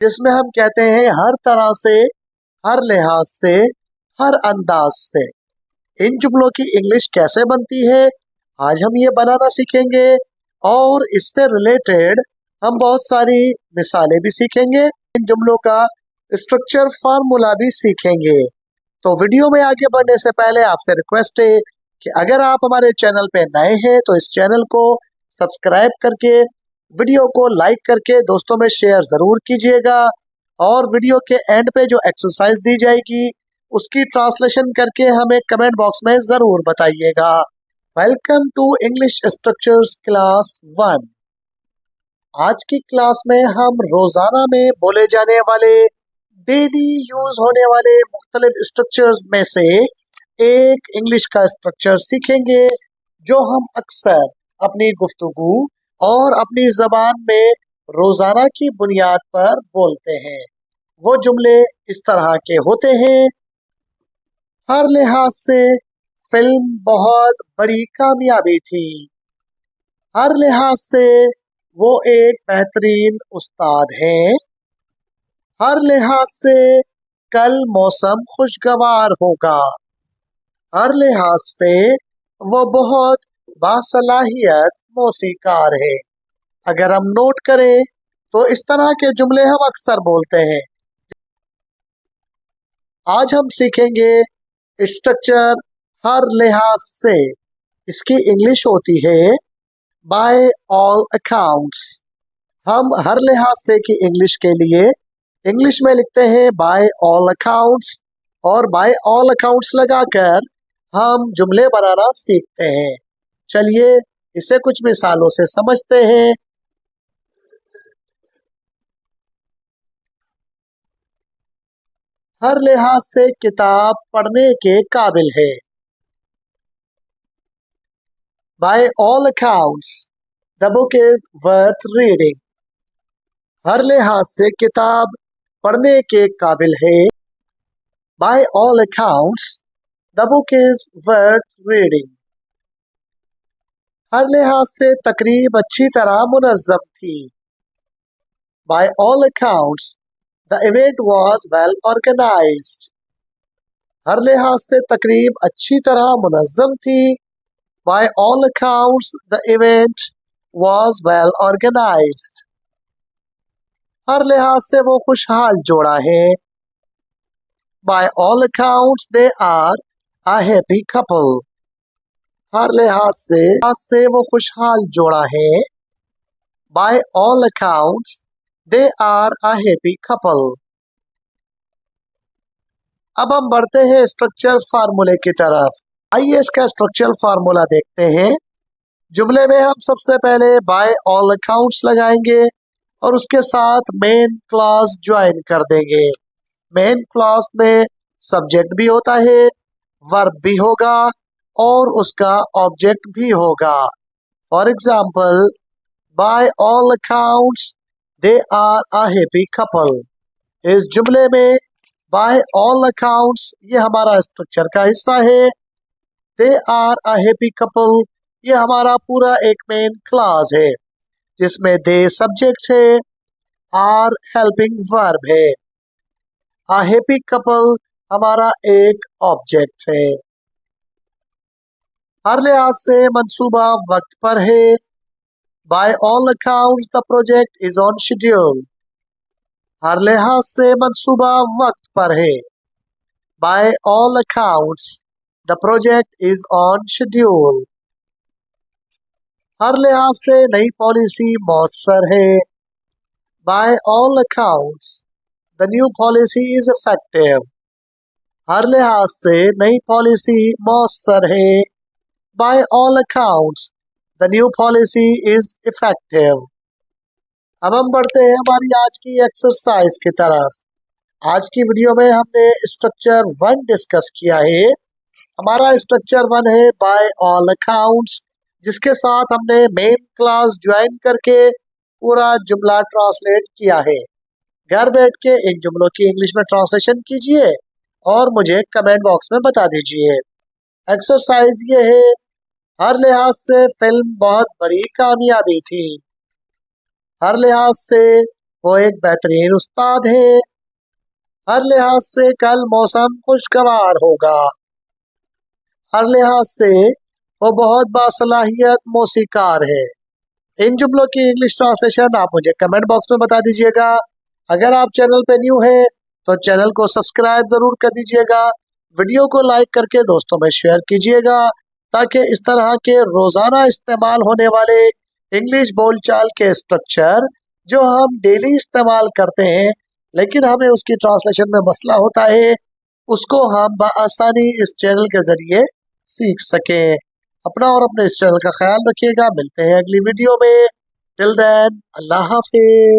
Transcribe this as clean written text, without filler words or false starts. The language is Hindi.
जिसमें हम कहते हैं हर तरह से, हर लिहाज से, हर अंदाज से। इन जुमलों की इंग्लिश कैसे बनती है, आज हम ये बनाना सीखेंगे और इससे रिलेटेड हम बहुत सारी मिसालें भी सीखेंगे। इन जुमलों का स्ट्रक्चर फार्मूला भी सीखेंगे। तो वीडियो में आगे बढ़ने से पहले आपसे रिक्वेस्ट है कि अगर आप हमारे चैनल पे नए हैं तो इस चैनल को सब्सक्राइब करके, वीडियो को लाइक करके दोस्तों में शेयर जरूर कीजिएगा और वीडियो के एंड पे जो एक्सरसाइज दी जाएगी उसकी ट्रांसलेशन करके हमें कमेंट बॉक्स में जरूर बताइएगा। Welcome to English structures class 1। आज की क्लास में हम रोजाना में बोले जाने वाले, डेली यूज होने वाले मुख्तलिफ स्ट्रक्चर्स में से एक इंग्लिश का स्ट्रक्चर सीखेंगे जो हम अक्सर अपनी गुफ्तगू और अपनी जबान में रोजाना की बुनियाद पर बोलते हैं। वो जुमले इस तरह के होते हैं। हर लिहाज से फिल्म बहुत बड़ी कामयाबी थी। हर लिहाज से वो एक बेहतरीन उस्ताद हैं। हर लिहाज से कल मौसम खुशगवार होगा। हर लिहाज से वो बहुत बासलाहियत मौसीकार है। अगर हम नोट करें तो इस तरह के जुमले हम अक्सर बोलते हैं। आज हम सीखेंगे स्ट्रक्चर हर लिहाज से। इसकी इंग्लिश होती है बाय ऑल अकाउंट्स। हम हर लिहाज से की इंग्लिश के लिए इंग्लिश में लिखते हैं बाय ऑल अकाउंट्स और बाय ऑल अकाउंट्स लगाकर हम जुमले बनाना सीखते हैं। चलिए इसे कुछ मिसालों से समझते हैं। हर लिहाज से किताब पढ़ने के काबिल है। By all accounts the book is worth reading. हर लिहाज से किताब पढ़ने के काबिल है। By all accounts the book is worth reading. हर लिहाज से तकरीब अच्छी तरह मुनज़्ज़म थी। By all accounts the event was well organised. हर लिहाज से तकरीब अच्छी तरह मुनज़्ज़म थी। By all accounts the event was well organised. हर लिहाज से वो खुशहाल जोड़ा है। By all accounts they are a happy couple. हर लिहाज से वो खुशहाल जोड़ा है। By all accounts they are a happy couple. अब हम बढ़ते हैं स्ट्रक्चर फार्मूले की तरफ। आइए इसका स्ट्रक्चर फार्मूला देखते हैं। जुमले में हम सबसे पहले बाय ऑल अकाउंट्स लगाएंगे और उसके साथ मेन क्लॉज ज्वाइन कर देंगे। मेन क्लॉज में सब्जेक्ट भी होता है, वर्ब भी होगा और उसका ऑब्जेक्ट भी होगा। For example, by all accounts they are a happy couple. इस जुमले में बाय ऑल अकाउंट्स ये हमारा स्ट्रक्चर का हिस्सा है। They are a happy couple ये हमारा पूरा एक मेन क्लॉज है जिसमें दे सब्जेक्ट है, आर हेल्पिंग वर्ब है, अ हैप्पी कपल हमारा एक ऑब्जेक्ट है। हर लिहाज से मंसूबा वक्त पर है। By all accounts the project is on schedule. हर लिहाज से मंसूबा वक्त पर है। By all accounts the project is on schedule. हर लिहाज से नई पॉलिसी मौसर है। By all accounts the new policy is effective. हर लिहाज से नई पॉलिसी मौसर है। By all accounts the new policy is effective. अब हम बढ़ते हैं हमारी आज की एक्सरसाइज की तरफ। आज की वीडियो में हमने स्ट्रक्चर 1 डिस्कस किया है। हमारा स्ट्रक्चर 1 है बाय ऑल अकाउंट्स, जिसके साथ हमने मेन क्लॉज ज्वाइन करके पूरा जुमला ट्रांसलेट किया है। घर बैठ के इन जुमलों की इंग्लिश में ट्रांसलेशन कीजिए और मुझे कमेंट बॉक्स में बता दीजिए। एक्सरसाइज ये है, हर लिहाज से फिल्म बहुत बड़ी कामयाबी थी। हर लिहाज से वो एक बेहतरीन उस्ताद है। हर लिहाज से कल मौसम खुशगवार होगा। हर लिहाज से वो बहुत बासलाहियत मौसीकार है। इन जुमलों की इंग्लिश ट्रांसलेशन आप मुझे कमेंट बॉक्स में बता दीजिएगा। अगर आप चैनल पे न्यू है तो चैनल को सब्सक्राइब जरूर कर दीजिएगा। वीडियो को लाइक करके दोस्तों में शेयर कीजिएगा ताकि इस तरह के रोजाना इस्तेमाल होने वाले इंग्लिश बोलचाल के स्ट्रक्चर जो हम डेली इस्तेमाल करते हैं लेकिन हमें उसकी ट्रांसलेशन में मसला होता है, उसको हम बआसानी इस चैनल के जरिए सीख सकें। अपना और अपने इस चैनल का ख्याल रखिएगा। मिलते हैं अगली वीडियो में। टिल देन अल्लाह हाफिज।